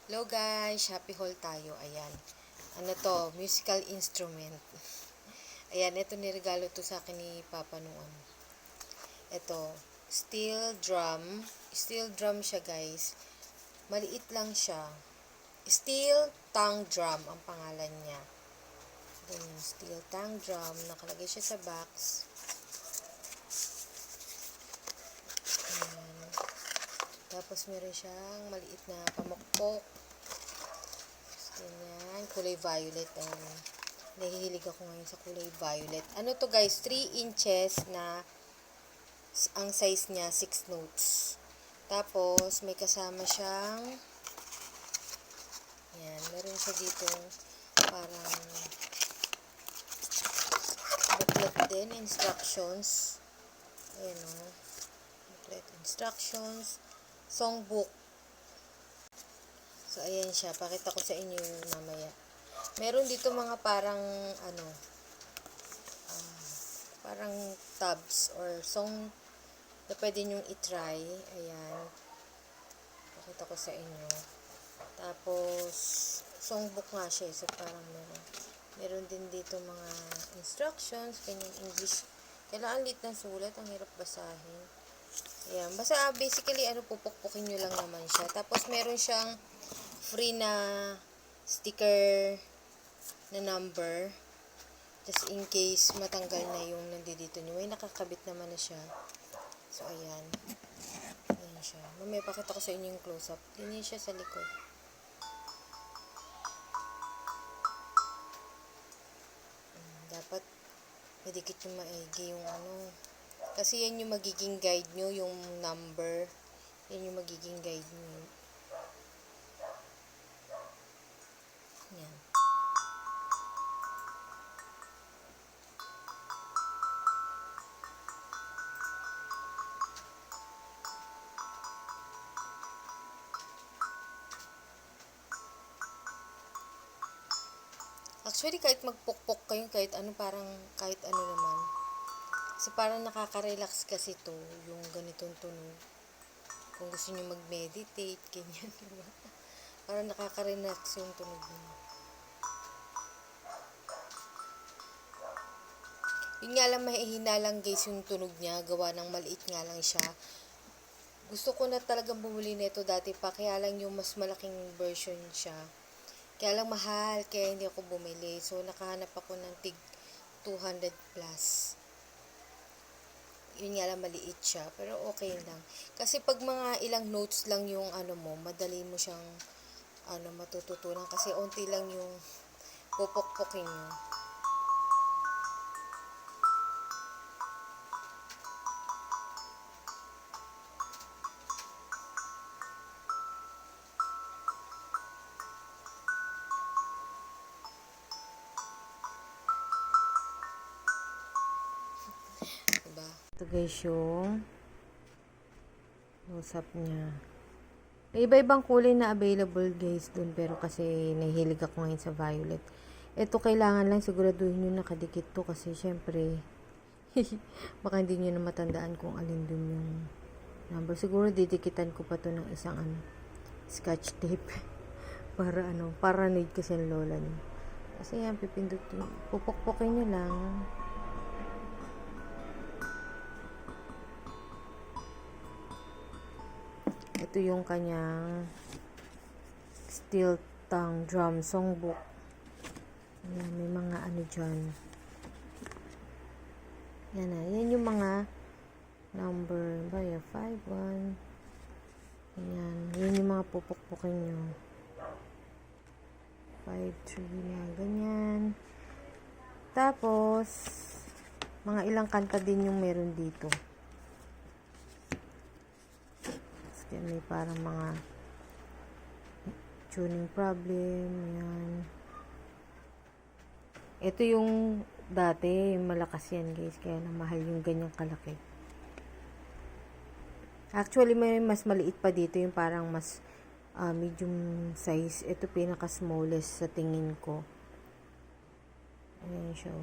Hello guys, happy haul tayo. Ayan. Ano to? Musical instrument. Ayan, ito niregalo to sa akin ni Papa noon. Ito, steel drum. Steel drum siya guys. Maliit lang siya. Steel tongue drum ang pangalan niya. Ganyan, steel tongue drum. Nakalagay siya sa box. Ayan. Tapos meron siyang maliit na pamukpok. Ganyan, kulay violet. Ayan. Nahihilig ako ngayon sa kulay violet. Ano to guys, 3 inches na ang size niya, 6 notes. Tapos, may kasama siyang yan, meron siya dito parang booklet din, instructions. Ayan o. Booklet, instructions, songbook. So, ayan siya. Pakita ko sa inyo mamaya. Meron dito mga parang, parang tabs or song na pwede nyong itry. Ayan. Pakita ko sa inyo. Tapos, songbook nga siya. So, parang meron din dito mga instructions. Kanyang English. Kailangan lit ng sulat. Ang hirap basahin. Ayan. Basta, basically, pupukpukin nyo lang naman siya. Tapos, meron siyang free na sticker na number. Just in case matanggal na yung nandito nyo. May nakakabit naman na siya. So, ayan. Ayan siya. Mamaya pakita ko sa inyo yung close-up. Linis siya sa likod. Dapat madikit yung maigi yung Kasi yan yung magiging guide nyo, yung number. Yan yung magiging guide nyo. Yan. Actually, kahit magpukpok kayo, kahit kahit ano naman. Kasi parang nakaka-relax kasi to, yung ganitong tunog. Kung gusto nyo mag-meditate, ganyan, diba? Parang nakaka-relax yung tunog nyo. Yun nga lang, mahihina lang guys yung tunog niya. Gawa ng maliit nga lang siya. Gusto ko na talagang bumili nito dati pa. Kaya lang yung mas malaking version siya. Kaya lang mahal. Kaya hindi ako bumili. So, nakahanap ako ng tig 200 plus. Yun nga lang, maliit siya. Pero okay lang. Kasi pag mga ilang notes lang yung madali mo siyang matututunan. Kasi onti lang yung pupukpukin nyo. Diba? Ito guys yung close-up niya. May iba-ibang kulay na available guys dun, pero kasi nahihilig ako ngayon sa violet. Ito kailangan lang siguraduhin nyo nakadikit to kasi syempre baka hindi nyo na matandaan kung alin dun yung number. Siguro didikitan ko pa to ng isang scotch tape para paranoid kasi ang lola nyo. Kasi yan, pipindutin, pupukpukin nyo lang. Ito yung kanyang steel tongue drum songbook. Ayan, may mga dyan. Yan na. Yan yung mga number. Baya, 5, 1. Ayan. Yan yung mga pupukpukin nyo. 5, 3 na. Ganyan. Tapos, mga ilang kanta din yung meron dito. Kaya may parang mga tuning problem. Yan. Ito yung dati, malakas yan guys. Kaya na mahal yung ganyang kalaki. Actually, may mas maliit pa dito. Yung parang mas medium size. Ito pinaka smallest sa tingin ko. Ayan siya.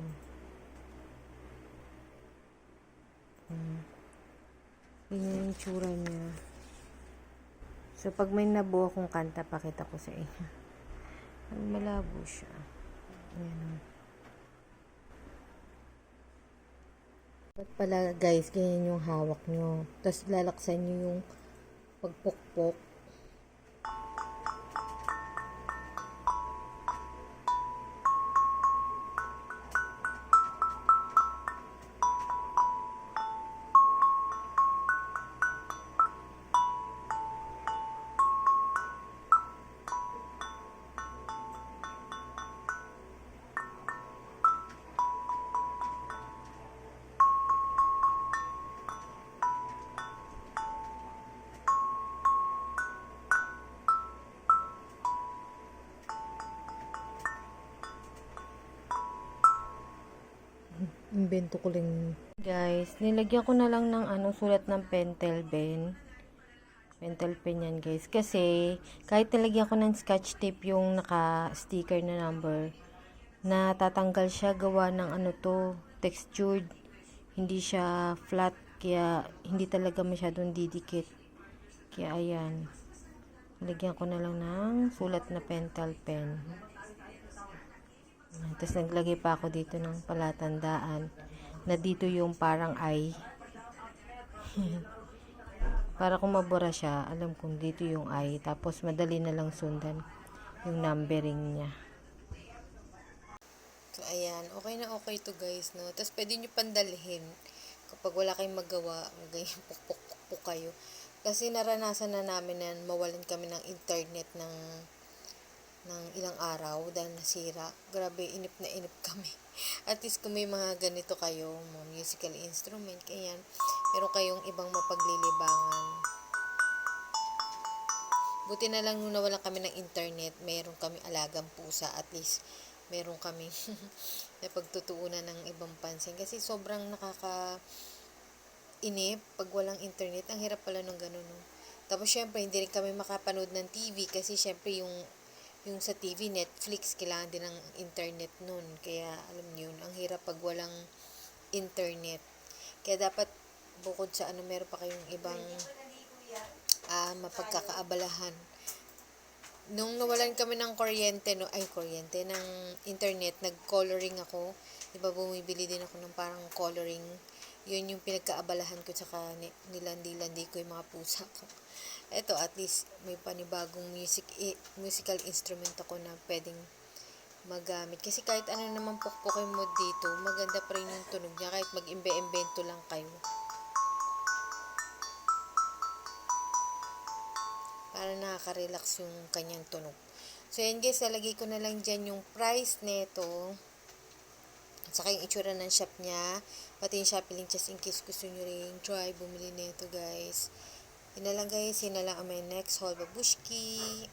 Yan yung tsura niya. So, pag may nabuo akong kanta, pakita ko sa inyo. Malabo siya. Ayan. Dapat pala guys, ganyan yung hawak nyo. Tapos lalaksan nyo yung pagpukpok. Invento ko lang. Guys, nilagyan ko na lang ng sulat ng pentel pen. Pentel pen yan guys. Kasi, kahit nilagyan ko ng scotch tape yung naka-sticker na number, natatanggal siya gawa ng textured. Hindi siya flat, kaya hindi talaga masyadong didikit. Kaya ayan. Nilagyan ko na lang ng sulat na pentel pen. Tapos naglagay pa ako dito ng palatandaan na dito yung parang I. Para kung mabura siya, alam kong dito yung I. Tapos madali na lang sundan yung numbering niya. So ayan, okay na okay to guys, no? Tapos pwede nyo pandalhin kapag wala kayong magawa, ganyan pukpuk kayo. Kasi naranasan na namin na mawalan kami ng internet ng ilang araw dahil nasira. Grabe, inip na inip kami. At least kung may mga ganito kayo, mga musical instrument, kaya meron kayong ibang mapaglilibangan. Buti na lang nung nawalan kami ng internet, meron kami alagang pusa. At least, meron kami na pagtutuunan ng ibang pansin. Kasi sobrang inip pag walang internet. Ang hirap pala nung ganun. No? Tapos, syempre, hindi rin kami makapanood ng TV kasi syempre yung sa TV, Netflix, kailangan din ng internet nun. Kaya, alam niyo yun, ang hirap pag walang internet. Kaya dapat, bukod sa meron pa kayong ibang mapagkakaabalahan. Nung nawalan kami ng ng internet, nag-coloring ako. Diba, bumibili din ako ng parang coloring. Yun yung pinagkaabalahan ko, tsaka nilandi-landi ko yung mga pusa ko. Eto, at least may panibagong musical instrument ako na pwedeng magamit. Kasi kahit ano naman pukpukin mo dito, maganda pa rin yung tunog niya kahit mag-imbe-imbento lang kayo. Para nakaka-relax yung kanyang tunog. So, yan guys, lalagay ko na lang dyan yung price neto. At saka yung itsura ng shop niya. Pati yung Shopee link just in case gusto nyo rin try bumili neto guys. Yun na lang guys, yun na lang ang my next haul. Babushki!